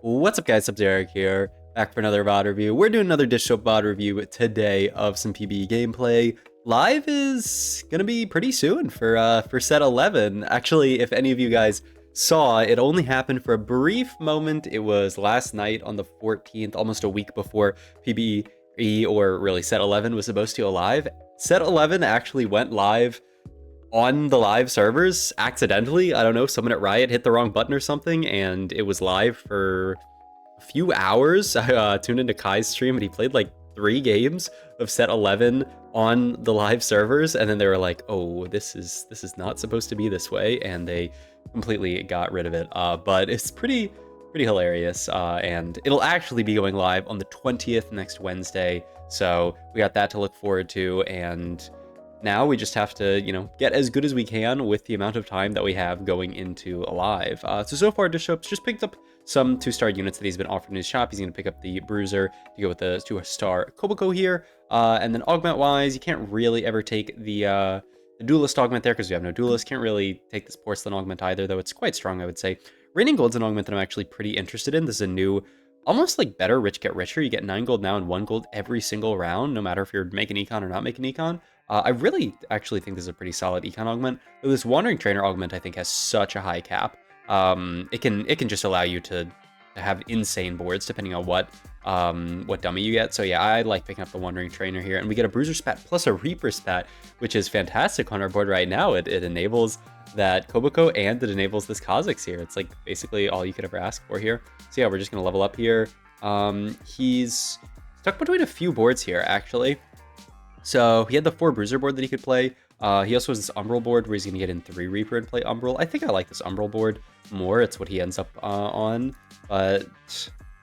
What's up, guys? It's Derek here, back for another VOD review. We're doing another Dish Soap VOD review today of some PBE gameplay. Live is gonna be pretty soon for set 11. Actually, if any of you guys saw, it only happened for a brief moment. It was last night on the 14th, almost a week before PBE, or really set 11 was supposed to go live. Set 11 actually went live on the live servers accidentally. I don't know, someone at Riot hit the wrong button or something, and it was live for a few hours. I tuned into Kai's stream and he played like 3 games of set 11 on the live servers, and then they were like, oh, this is not supposed to be this way, and they completely got rid of it. But it's pretty hilarious, and it'll actually be going live on the 20th, next Wednesday, so we got that to look forward to. And now we just have to, get as good as we can with the amount of time that we have going into live. So far, Dish Soap's just picked up some 2-star units that he's been offered in his shop. He's going to pick up the Bruiser to go with the 2-star Koboko here. And then augment-wise, you can't really ever take the Duelist augment there because we have no Duelist. Can't really take this Porcelain augment either, though it's quite strong, I would say. Raining Gold's an augment that I'm actually pretty interested in. This is a new, almost like better Rich Get Richer. You get 9 gold now and 1 gold every single round, no matter if you're making econ or not making econ. I really actually think this is a pretty solid econ augment. Though this Wandering Trainer augment I think has such a high cap. It can just allow you to have insane boards depending on what dummy you get. So yeah, I like picking up the Wandering Trainer here, and we get a Bruiser Spat plus a Reaper Spat, which is fantastic on our board right now. It enables that Koboko and it enables this Kha'Zix here. It's like basically all you could ever ask for here. So yeah, we're just gonna level up here. He's stuck between a few boards here actually. So he had the 4 Bruiser board that he could play. He also has this Umbral board where he's going to get in 3 Reaper and play Umbral. I think I like this Umbral board more. It's what he ends up on, but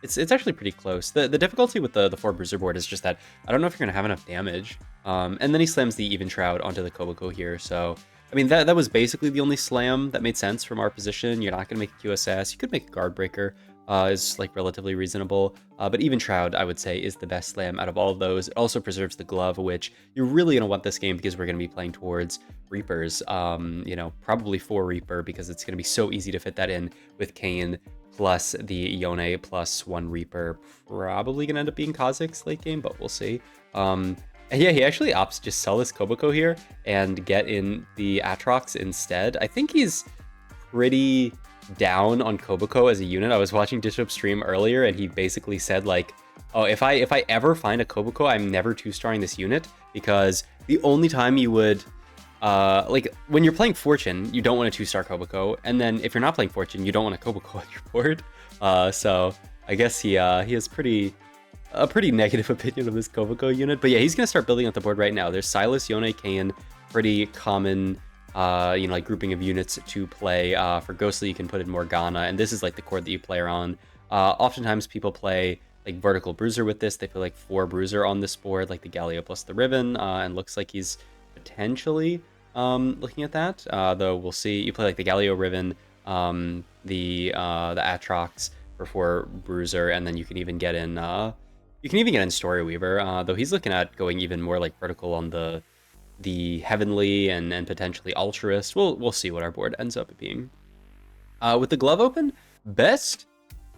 it's actually pretty close. The difficulty with the 4 Bruiser board is just that I don't know if you're going to have enough damage. And then he slams the Even Shroud onto the Koboko here. So, I mean, that was basically the only slam that made sense from our position. You're not going to make a QSS. You could make a Guard Breaker. Is like relatively reasonable, but Even Shroud I would say is the best slam out of all of those. It also preserves the glove, which you're really going to want this game because we're going to be playing towards Reapers, probably 4 Reaper, because it's going to be so easy to fit that in with Kayn plus the Yone plus 1 Reaper. Probably going to end up being Kha'Zix late game, but we'll see. And yeah, he actually opts to just sell this Koboko here and get in the Aatrox instead. I think he's pretty down on Koboko as a unit. I was watching Dish Soap stream earlier, and he basically said like, oh, if I ever find a Koboko, I'm never 2-starring this unit, because the only time you would like when you're playing Fortune, you don't want a 2-star Koboko, and then if you're not playing Fortune, you don't want a Koboko on your board. So I guess he has a pretty negative opinion of this Koboko unit. But yeah, he's gonna start building up the board right now. There's Sylas, Yone, Kayn, pretty common like grouping of units to play. For Ghostly, you can put in Morgana, and this is like the cord that you play around. Oftentimes people play like Vertical Bruiser with this. They play like 4 Bruiser on this board, like the Galio plus the Riven, and looks like he's potentially looking at that, though we'll see. You play like the Galio Riven, the Aatrox for 4 Bruiser, and then you can even get in Story Weaver, though he's looking at going even more like vertical on the Heavenly and potentially Altruist. We'll see what our board ends up being. With the glove open, best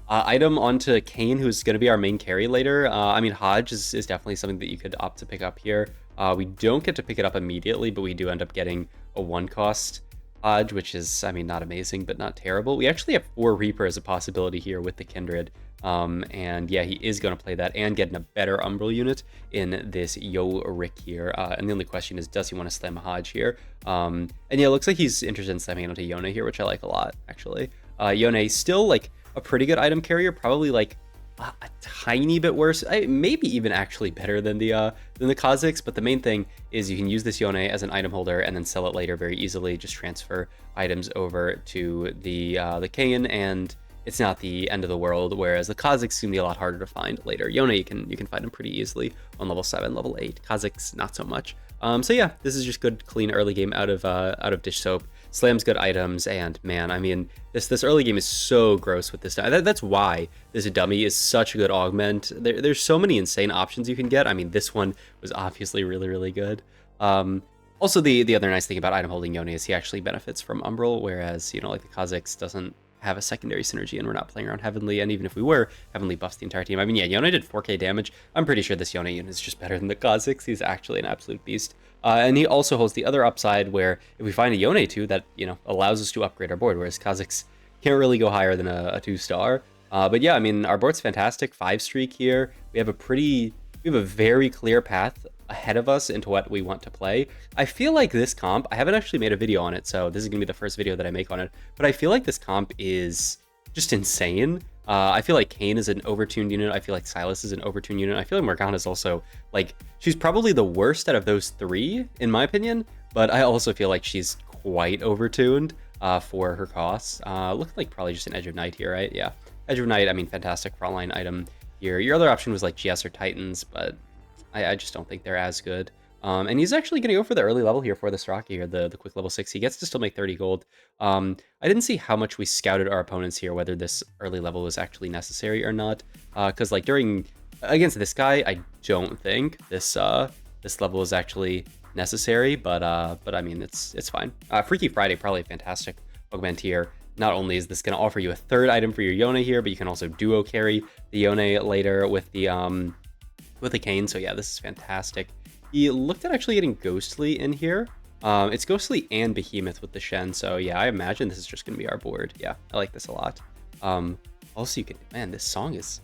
item onto Kayn, who's going to be our main carry later. I mean, Hodge is definitely something that you could opt to pick up here. We don't get to pick it up immediately, but we do end up getting a 1-cost Hodge, which is, I mean, not amazing, but not terrible. We actually have 4 Reaper as a possibility here with the Kindred. And yeah, he is going to play that and get in a better Umbral unit in this Rick here. And the only question is, does he want to slam a Hodge here? And yeah, it looks like he's interested in slamming onto Yone here, which I like a lot, actually. Yone still like a pretty good item carrier, probably like a tiny bit worse, maybe even actually better than the Kha'Zix. But the main thing is you can use this Yone as an item holder and then sell it later very easily. Just transfer items over to the Kayn, and it's not the end of the world, whereas the Kha'Zix seem to be a lot harder to find later. Yone, you can find him pretty easily on level 7, level 8. Kha'Zix, not so much. So yeah, this is just good, clean early game out of Dish Soap. Slams good items, and man, I mean, this early game is so gross with this. That's why this dummy is such a good augment. There's so many insane options you can get. I mean, this one was obviously really good. Also, the other nice thing about item holding Yone is he actually benefits from Umbral, whereas, like the Kha'Zix doesn't have a secondary synergy and we're not playing around Heavenly, and even if we were, Heavenly buffs the entire team. I mean, yeah, Yone did 4k damage. I'm pretty sure this Yone unit is just better than the Kha'Zix. He's actually an absolute beast. And he also holds the other upside where if we find a Yone 2, that, you know, allows us to upgrade our board, whereas Kha'Zix can't really go higher than a 2-star. But yeah, I mean, our board's fantastic. 5 streak here. We have a very clear path ahead of us into what we want to play. I feel like this comp, I haven't actually made a video on it, so this is gonna be the first video that I make on it, but I feel like this comp is just insane. I feel like Kayn is an overtuned unit. I feel like Sylas is an overtuned unit. I feel like Morgana is also, like, she's probably the worst out of those 3, in my opinion, but I also feel like she's quite overtuned for her costs. Looking like probably just an Edge of Night here, right? Yeah, Edge of Night, I mean, fantastic frontline item here. Your other option was like GS or Titans, but I just don't think they're as good. And he's actually going to go for the early level here for this Rocky here, the quick level 6. He gets to still make 30 gold. I didn't see how much we scouted our opponents here, whether this early level was actually necessary or not. Because like against this guy, I don't think this level is actually necessary. But I mean, it's fine. Freaky Friday, probably a fantastic augment here. Not only is this going to offer you a 3rd item for your Yone here, but you can also duo carry the Yone later with the Kayn. So yeah, this is fantastic. He looked at actually getting Ghostly in here. It's Ghostly and Behemoth with the Shen. So yeah, I imagine this is just going to be our board. Yeah, I like this a lot. Also, you can, man, this song's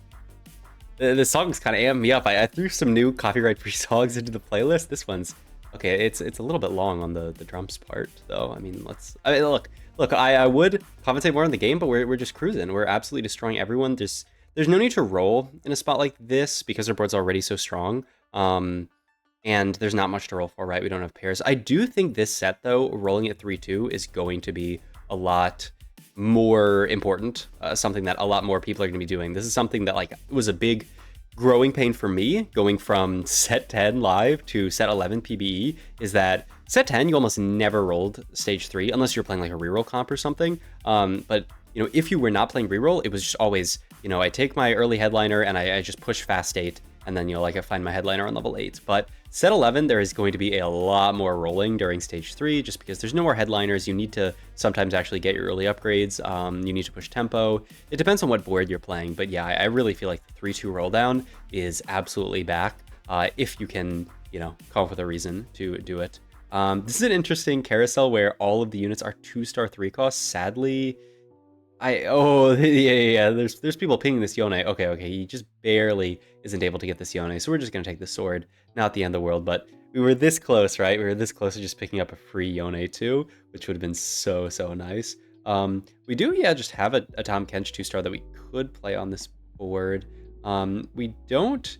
kind of amped me up. I threw some new copyright-free songs into the playlist. This one's, okay, it's a little bit long on the drums part, though. I mean, look, I would compensate more on the game, but we're just cruising. We're absolutely destroying everyone. There's no need to roll in a spot like this because our board's already so strong. And there's not much to roll for, right? We don't have pairs. I do think this set, though, rolling at 3-2 is going to be a lot more important, something that a lot more people are going to be doing. This is something that, like, was a big growing pain for me going from set 10 live to set 11 PBE, is that set 10, you almost never rolled stage 3 unless you're playing like a reroll comp or something. But, you know, if you were not playing reroll, it was just always, you know, I take my early headliner and I just push fast 8. And then, you know, like I find my headliner on level 8. But set 11, there is going to be a lot more rolling during stage 3, just because there's no more headliners. You need to sometimes actually get your early upgrades. You need to push tempo. It depends on what board you're playing. But yeah, I really feel like the 3-2 roll down is absolutely back if you can, you know, come up with a reason to do it. This is an interesting carousel where all of the units are 2-star 3 costs. Sadly, yeah. There's people pinging this Yone. Okay. He just barely isn't able to get this Yone, so we're just gonna take the sword. Not the end of the world, but we were this close, right? We were this close to just picking up a free Yone too, which would have been so nice. We do, yeah, just have a Tahm Kench 2-star that we could play on this board. We don't.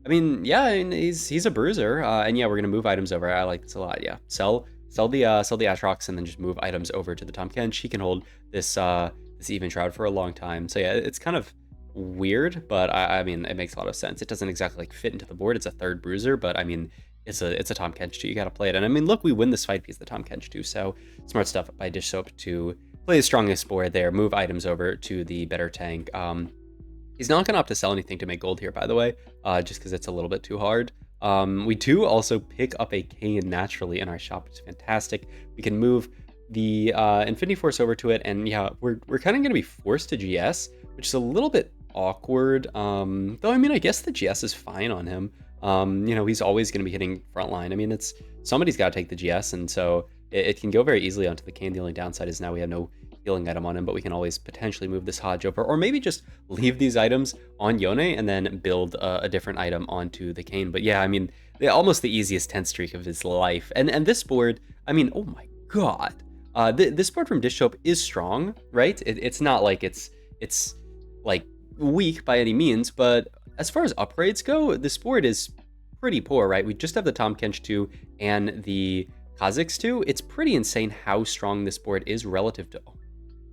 I mean, yeah, he's a bruiser, and yeah, we're gonna move items over. I like this a lot. Yeah, sell the Atrox and then just move items over to the Tahm Kench. He can hold this Even Shroud for a long time. So yeah, it's kind of weird, but I mean, it makes a lot of sense. It doesn't exactly like fit into the board. It's a 3rd bruiser, but I mean, it's a Tahm Kench 2. You gotta play it. And I mean, look, we win this fight because the Tahm Kench 2. So smart stuff by Dish Soap to play the strongest board there, move items over to the better tank. He's not gonna opt to sell anything to make gold here, by the way, just because it's a little bit too hard. We do also pick up a Kayn naturally in our shop, which is fantastic. We can move the Infinity Force over to it, and yeah, we're kind of going to be forced to GS, which is a little bit awkward. Though I mean, I guess the GS is fine on him. You know, he's always going to be hitting frontline. I mean, somebody's got to take the GS, and so it can go very easily onto the Kayn. The only downside is now we have no healing item on him, but we can always potentially move this Hodge over, or maybe just leave these items on Yone and then build a different item onto the Kayn. But yeah, I mean, almost the easiest 10 streak of his life. And this board, I mean, oh my god. This board from Dish Soap is strong, right? It's not like it's like weak by any means, but as far as upgrades go, this board is pretty poor, right? We just have the Tahm Kench 2 and the Kha'Zix 2. It's pretty insane how strong this board is relative to, oh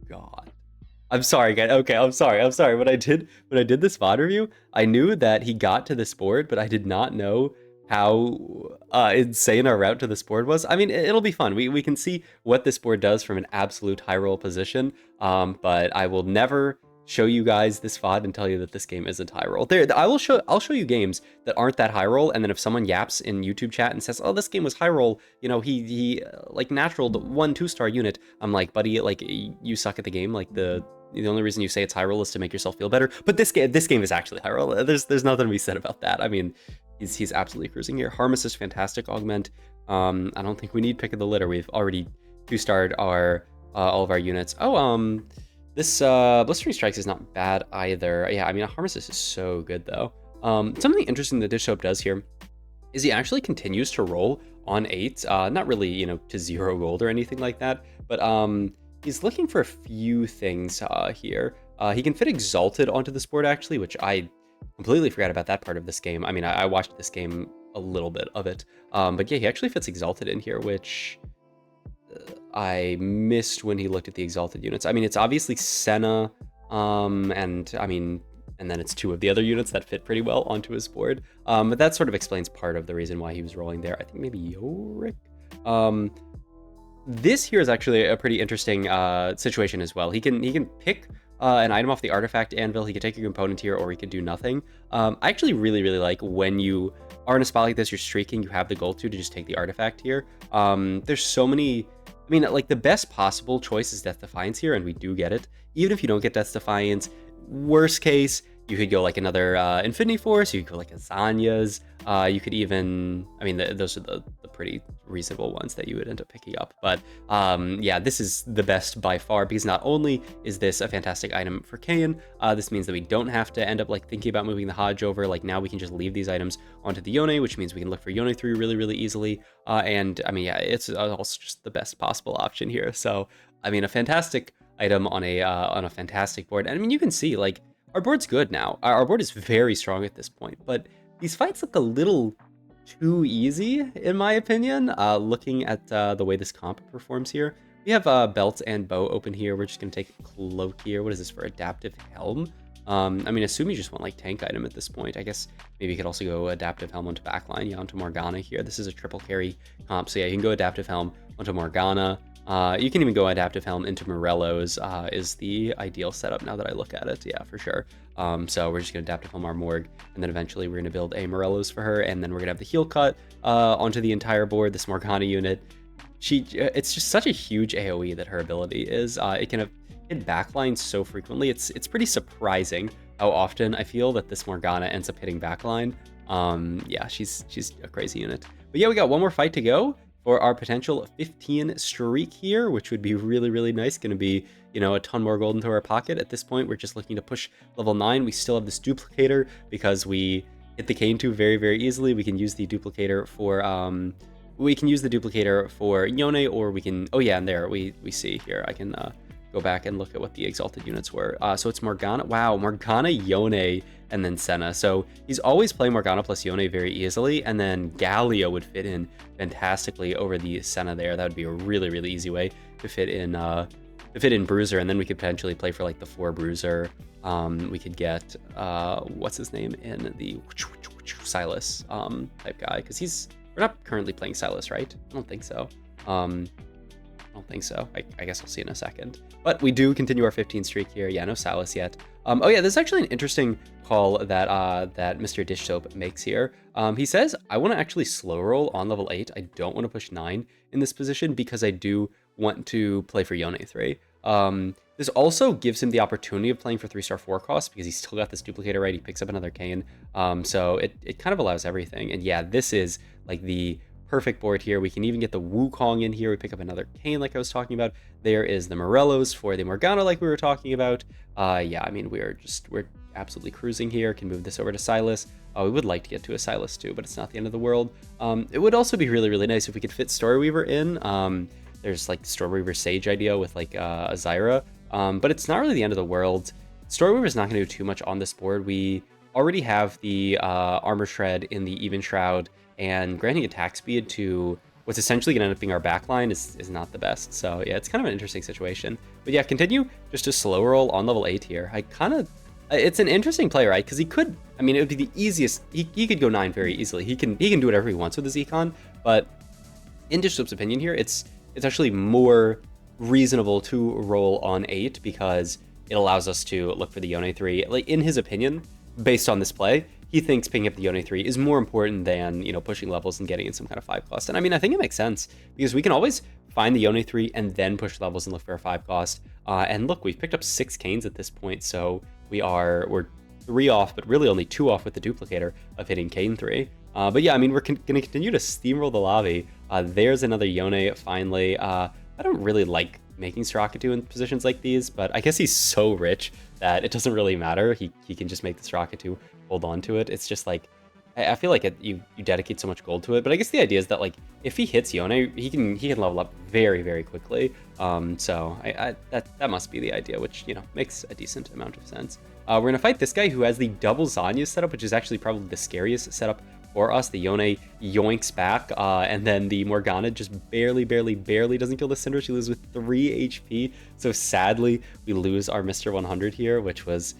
god. I'm sorry, guys. Okay, I'm sorry. When I did this VOD review, I knew that he got to this board, but I did not know how insane our route to this board was. I mean, it'll be fun. We can see what this board does from an absolute high roll position, but I will never show you guys this VOD and tell you that this game isn't high roll. I'll show you games that aren't that high roll, and then if someone yaps in YouTube chat and says, "Oh, this game was high roll," you know, he like naturaled 1 2-star unit. I'm like, buddy, like you suck at the game. Like the the only reason you say it's Highrolling is to make yourself feel better. But this game is actually Highrolling. There's nothing to be said about that. I mean, he's absolutely cruising here. Harm Assist, fantastic augment. I don't think we need Pick of the Litter. We've already 2-starred our all of our units. Oh, this Blistering Strikes is not bad either. Yeah, I mean, a Harm Assist is so good though. Something interesting that Dish Soap does here is he actually continues to roll on 8, not really, you know, to 0 gold or anything like that, but he's looking for a few things here. He can fit Exalted onto this board actually, which I completely forgot about that part of this game. I mean, I watched this game a little bit of it, but yeah, he actually fits Exalted in here, which I missed when he looked at the Exalted units. I mean, it's obviously Senna, and I mean, and then it's 2 of the other units that fit pretty well onto his board. But that sort of explains part of the reason why he was rolling there. I think maybe Yorick. This here is actually a pretty interesting situation as well. He can pick an item off the artifact anvil. He could take a component here, or he could do nothing. I actually really like when you are in a spot like this, you're streaking, you have the gold to just take the artifact here. There's so many. I mean, like, the best possible choice is Death Defiance here, and we do get it. Even if you don't get Death Defiance, worst case, you could go like another Infinity Force, you could go like a Zanya's, you could even, I mean, those are the pretty reasonable ones that you would end up picking up. But yeah, this is the best by far, because not only is this a fantastic item for Kayn, this means that we don't have to end up like thinking about moving the Hodge over. Like, now we can just leave these items onto the Yone, which means we can look for Yone 3 really easily. And I mean, yeah, it's also just the best possible option here. So I mean, a fantastic item on a fantastic board. And I mean, you can see, like, our board's good now. Our board is very strong at this point, but these fights look a little too easy, in my opinion, looking at the way this comp performs here. We have Belt and Bow open here. We're just going to take Cloak here. What is this for? Adaptive Helm? I mean, assume you just want, like, tank item at this point. I guess maybe you could also go Adaptive Helm onto backline, yeah, onto Morgana here. This is a triple carry comp, so yeah, you can go Adaptive Helm onto Morgana. You can even go Adaptive Helm into Morello's, is the ideal setup now that I look at it. Yeah, for sure. So we're just going to Adaptive Helm our Morg, and then eventually we're going to build a Morello's for her, and then we're going to have the heal cut onto the entire board, this Morgana unit. It's just such a huge AoE that her ability is. It can hit backline so frequently. It's pretty surprising how often I feel that this Morgana ends up hitting backline. Yeah, she's a crazy unit. But yeah, we got one more fight to go for our potential 15 streak here, which would be really nice. Going to be, you know, a ton more gold into our pocket. At this point, we're just looking to push level 9. We still have this duplicator because we hit the Kayn 2 very easily. We can use the duplicator for Yone, or we can, oh yeah, and there we see here, I can go back and look at what the exalted units were. So it's Morgana, wow, Morgana, Yone, and then Senna. So he's always playing Morgana plus Yone very easily, and then Galio would fit in fantastically over the Senna there. That would be a really easy way to fit in Bruiser, and then we could potentially play for like the 4 Bruiser. We could get what's his name in the Silas type guy, because we're not currently playing Silas, right? I don't think so. I don't think so. I guess I'll see in a second. But we do continue our 15 streak here. Yeah, no Silas yet. Oh yeah, this is actually an interesting call that that Mr. Dish Soap makes here. He says, I want to actually slow roll on level 8. I don't want to push 9 in this position because I do want to play for Yone 3. This also gives him the opportunity of playing for 3-star 4 cost because he's still got this duplicator, right? He picks up another Kayn. So it kind of allows everything. And yeah, this is like the perfect board here. We can even get the Wukong in here. We pick up another Kayn like I was talking about. There is the Morellos for the Morgana like we were talking about. Yeah, I mean, we're absolutely cruising here. Can move this over to Silas. We would like to get to a Silas too, but it's not the end of the world. It would also be really nice if we could fit Storyweaver in. There's like Storyweaver Sage idea with like a Zyra, but it's not really the end of the world. Storyweaver is not going to do too much on this board. We already have the Armor Shred in the Even Shroud, and granting attack speed to what's essentially going to end up being our backline is not the best. So yeah, it's kind of an interesting situation. But yeah, continue just to slow roll on level 8 here. It's an interesting play, right? Because he could, I mean, it would be the easiest. He could go 9 very easily. He can do whatever he wants with his econ, but in Dish Soap's opinion here, it's actually more reasonable to roll on 8 because it allows us to look for the Yone 3. Like, in his opinion, based on this play, he thinks picking up the Yone 3 is more important than, you know, pushing levels and getting in some kind of 5 cost. And I mean, I think it makes sense because we can always find the Yone 3 and then push levels and look for a 5 cost. And look, we've picked up 6 canes at this point, so we're 3 off, but really only 2 off with the duplicator of hitting cane 3. But yeah, I mean, we're going to continue to steamroll the lobby. There's another Yone finally. I don't really like making Srokatu in positions like these, but I guess he's so rich that it doesn't really matter. He can just make the Srokatu hold on to it. It's just like, I feel like you dedicate so much gold to it, but I guess the idea is that like if he hits Yone, he can level up very, very quickly. So that must be the idea, which, you know, makes a decent amount of sense. We're gonna fight this guy who has the double Zanya setup, which is actually probably the scariest setup for us. The Yone yoinks back, and then the Morgana just barely doesn't kill the Syndra. She loses with 3 HP. So sadly, we lose our Mr. 100 here, which was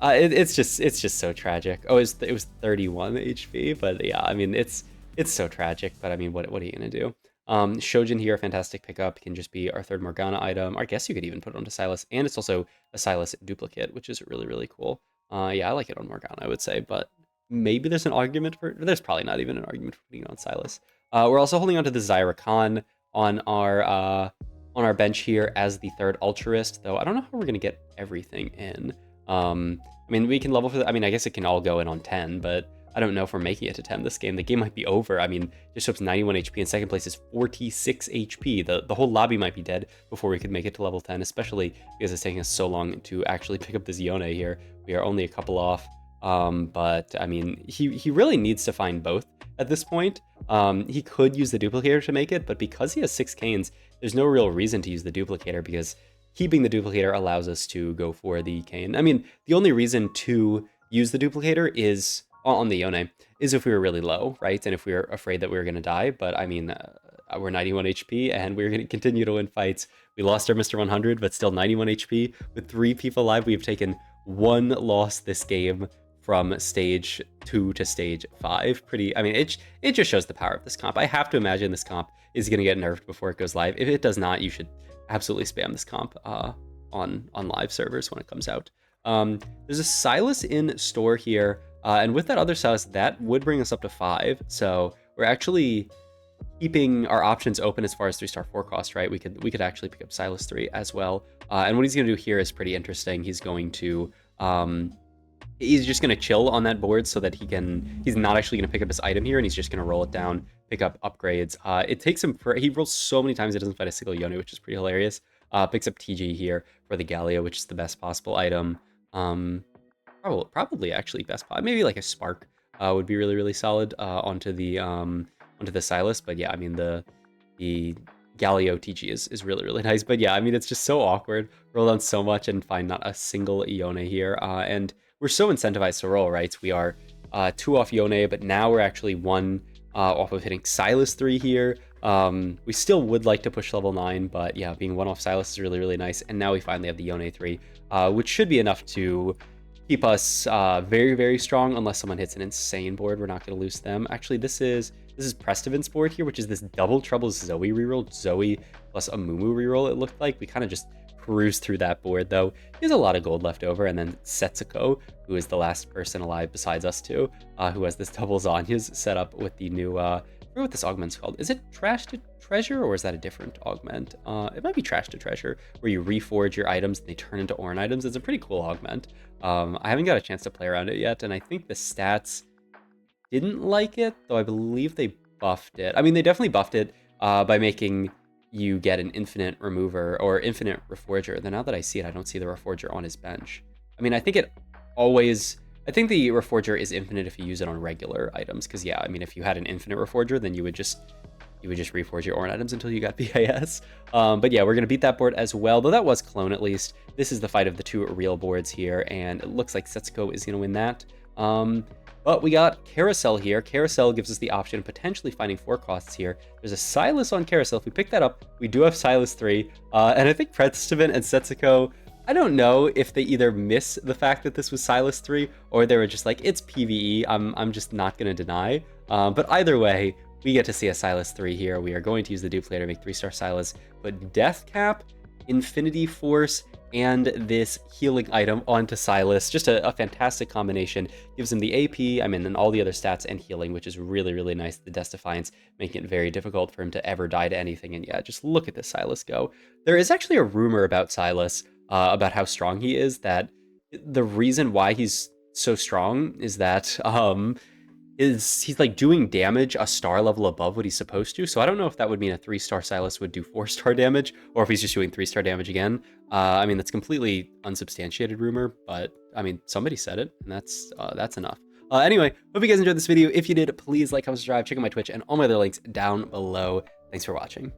it's just so tragic. Oh, it was 31 HP, but yeah, I mean it's so tragic. But I mean, what are you gonna do? Shojin here, fantastic pickup, can just be our 3rd Morgana item. I guess you could even put it onto Sylas, and it's also a Sylas duplicate, which is really cool. Yeah, I like it on Morgana, I would say, but maybe there's an argument for. There's probably not even an argument for putting it on Sylas. We're also holding on to the Zyra Khan on our bench here as the 3rd Ultrist, though I don't know how we're gonna get everything in. I mean, we can level for I mean, I guess it can all go in on 10, but I don't know if we're making it to 10 this game. The game might be over. I mean, Bishop's 91 HP and 2nd place is 46 HP. The whole lobby might be dead before we could make it to level 10, especially because it's taking us so long to actually pick up this Yone here. We are only a couple off. But I mean, he really needs to find both at this point. He could use the duplicator to make it, but because he has 6 canes, there's no real reason to use the duplicator because keeping the duplicator allows us to go for the cane. I mean, the only reason to use the duplicator is on the Yone is if we were really low, right? And if we were afraid that we were going to die. But I mean, we're 91 HP and we're going to continue to win fights. We lost our Mr. 100, but still 91 HP. With 3 people alive, we have taken 1 loss this game from stage 2 to stage 5. I mean, it just shows the power of this comp. I have to imagine this comp is going to get nerfed before it goes live. If it does not, you should absolutely spam this comp on live servers when it comes out. There's a Sylas in store here, and with that other Sylas, that would bring us up to 5. So we're actually keeping our options open as far as 3-star 4 cost, right? We could actually pick up Sylas 3 as well. And what he's going to do here is pretty interesting. He's going to he's just going to chill on that board so that he's not actually going to pick up his item here, and he's just going to roll it down, pick up upgrades. It takes him he rolls so many times it doesn't fight a single Yone, which is pretty hilarious. Picks up TG here for the Galio, which is the best possible item. Probably actually best, maybe like a Spark would be really solid onto the Sylas. But yeah, I mean the Galio TG is really nice. But yeah, I mean it's just so awkward. Roll down so much and find not a single Yone here, and we're so incentivized to roll, right? We are 2 off Yone, but now we're actually 1 off of hitting Sylas 3 here. We still would like to push level 9, but yeah, being 1 off Sylas is really nice. And now we finally have the Yone 3, which should be enough to keep us very strong, unless someone hits an insane board. We're not going to lose them. Actually, this is Prestivin's board here, which is this double trouble Zoe reroll, Zoe plus a Mumu reroll. It looked like we kind of just cruise through that board, though. He has a lot of gold left over, and then Setsuko, who is the last person alive besides us two, who has this double Zanya's set up with the new I forget what this augment's called. Is it Trash to Treasure, or is that a different augment? It might be Trash to Treasure, where you reforge your items and they turn into Orin items. It's a pretty cool augment. I haven't got a chance to play around it yet, and I think the stats didn't like it, though I believe they buffed it. I mean, they definitely buffed it by making you get an infinite remover or infinite reforger. Then now that I see it, I don't see the reforger on his bench. I mean, I think the reforger is infinite if you use it on regular items, because yeah, I mean, if you had an infinite reforger, then you would just reforge your Orin items until you got BAS. But yeah, we're gonna beat that board as well, though that was clone at least. This is the fight of the 2 real boards here, and it looks like Setsuko is gonna win that. But we got Carousel here. Carousel gives us the option of potentially finding 4 costs here. There's a Sylas on Carousel. If we pick that up, we do have Sylas 3. And I think Prestivan and Setsuko, I don't know if they either miss the fact that this was Sylas 3, or they were just like, it's PvE, I'm just not going to deny. But either way, we get to see a Sylas 3 here. We are going to use the duplicator to make 3-star Sylas. But Death Cap, Infinity Force, and this healing item onto Silas. Just a fantastic combination. Gives him the AP, and all the other stats and healing, which is really, really nice. The Death Defiance making it very difficult for him to ever die to anything. And yeah, just look at this Silas go. There is actually a rumor about Silas, about how strong he is, that the reason why he's so strong is that he's like doing damage a star level above what he's supposed to. So I don't know if that would mean a 3-star Silas would do 4-star damage, or if he's just doing 3-star damage again. That's completely unsubstantiated rumor, but somebody said it, and that's enough. Anyway, hope you guys enjoyed this video. If you did, please like, comment, subscribe, check out my Twitch, and all my other links down below. Thanks for watching.